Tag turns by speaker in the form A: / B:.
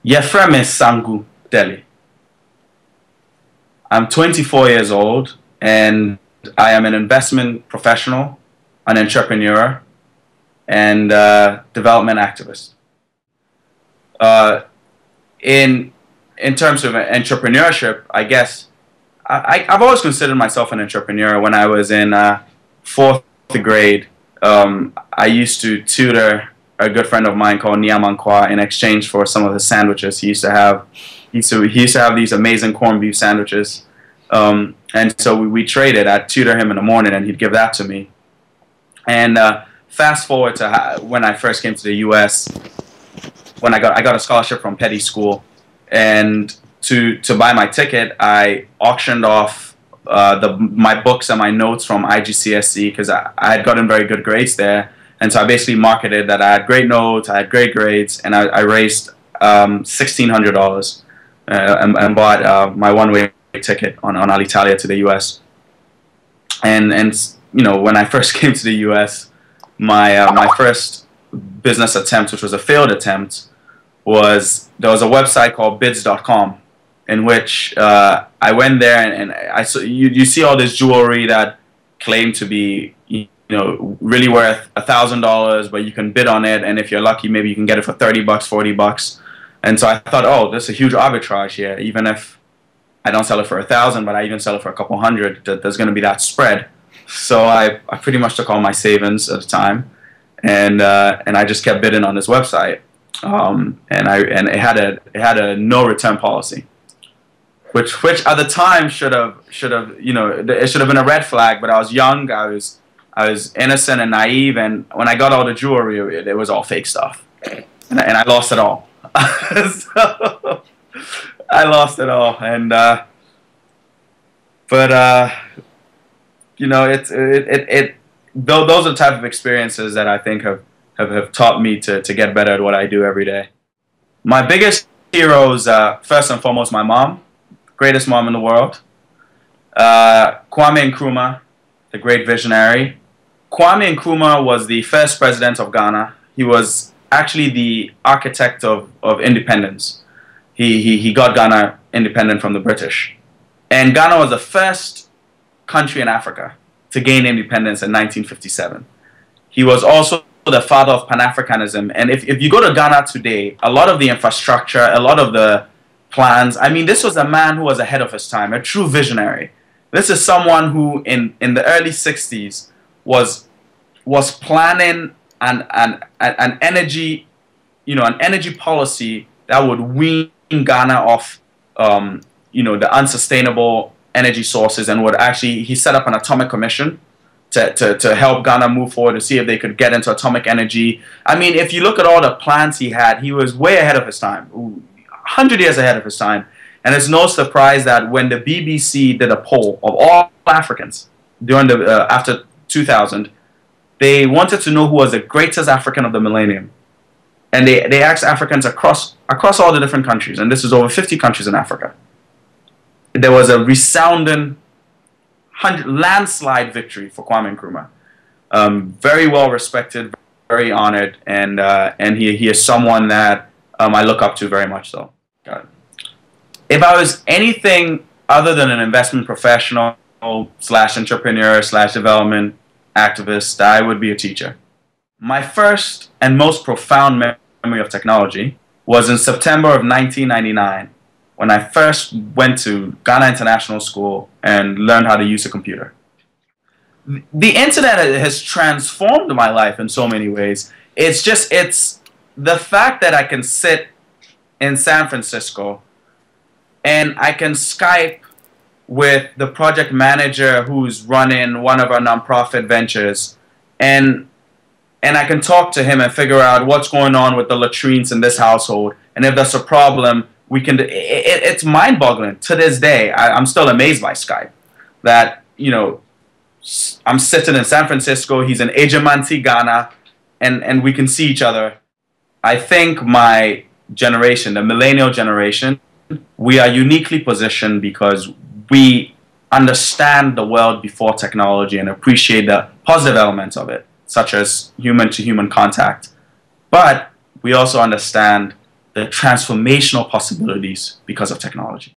A: Yefrem is Sangu Delle. I'm 24 years old and I am an investment professional, an entrepreneur, and development activist. In terms of entrepreneurship, I guess I've always considered myself an entrepreneur. When I was in fourth grade, I used to tutor a good friend of mine called Niamankwa in exchange for some of the sandwiches he used to have. He used to have these amazing corned beef sandwiches, and so we traded. I'd tutor him in the morning, and he'd give that to me. And fast forward to when I first came to the U.S., when I got a scholarship from Petty School, and to buy my ticket, I auctioned off my books and my notes from IGCSE because I had gotten very good grades there. And so I basically marketed that I had great notes, I had great grades, and I raised $1,600 and bought my one-way ticket on Alitalia to the U.S. And you know, when I first came to the U.S., my first business attempt, which was a failed attempt, was there was a website called bids.com in which I went there and I saw you see all this jewelry that claimed to be really worth $1,000, but you can bid on it, and if you're lucky, maybe you can get it for 30 bucks, 40 bucks. And so I thought, oh, there's a huge arbitrage here. Even if I don't sell it for 1,000, but I even sell it for a couple hundred, there's going to be that spread. So I pretty much took all my savings at the time, and I just kept bidding on this website, and it had a no return policy, which at the time should have it should have been a red flag. But I was young, I was innocent and naive, and when I got all the jewelry, it was all fake stuff, and I lost it all. So I lost it all, and those are the type of experiences that I think have taught me to get better at what I do every day. My biggest heroes, first and foremost, my mom, greatest mom in the world, Kwame Nkrumah, the great visionary. Kwame Nkrumah was the first president of Ghana. He was actually the architect of independence. He got Ghana independent from the British. And Ghana was the first country in Africa to gain independence in 1957. He was also the father of Pan-Africanism. And if you go to Ghana today, a lot of the infrastructure, a lot of the plans, I mean, this was a man who was ahead of his time, a true visionary. This is someone who in the early 60s was planning an energy policy that would wean Ghana off the unsustainable energy sources, and he set up an atomic commission to help Ghana move forward to see if they could get into atomic energy. I mean, if you look at all the plans he had, he was way ahead of his time, 100 years ahead of his time. And it's no surprise that when the BBC did a poll of all Africans during after 2000, they wanted to know who was the greatest African of the millennium. And they asked Africans across all the different countries, and this is over 50 countries in Africa. There was a resounding landslide victory for Kwame Nkrumah. Very well respected, very honored, and he is someone that I look up to very much so. If I was anything other than an investment professional / entrepreneur / development activist, I would be a teacher. My first and most profound memory of technology was in September of 1999 when I first went to Ghana International School and learned how to use a computer. The internet has transformed my life in so many ways. It's the fact that I can sit in San Francisco and I can Skype with the project manager who's running one of our nonprofit ventures, and I can talk to him and figure out what's going on with the latrines in this household, and if there's a problem, we can. It's mind-boggling to this day. I'm still amazed by Skype. That I'm sitting in San Francisco, he's in Ejimanti, Ghana, and we can see each other. I think my generation, the millennial generation, we are uniquely positioned because we understand the world before technology and appreciate the positive elements of it, such as human-to-human contact. But we also understand the transformational possibilities because of technology.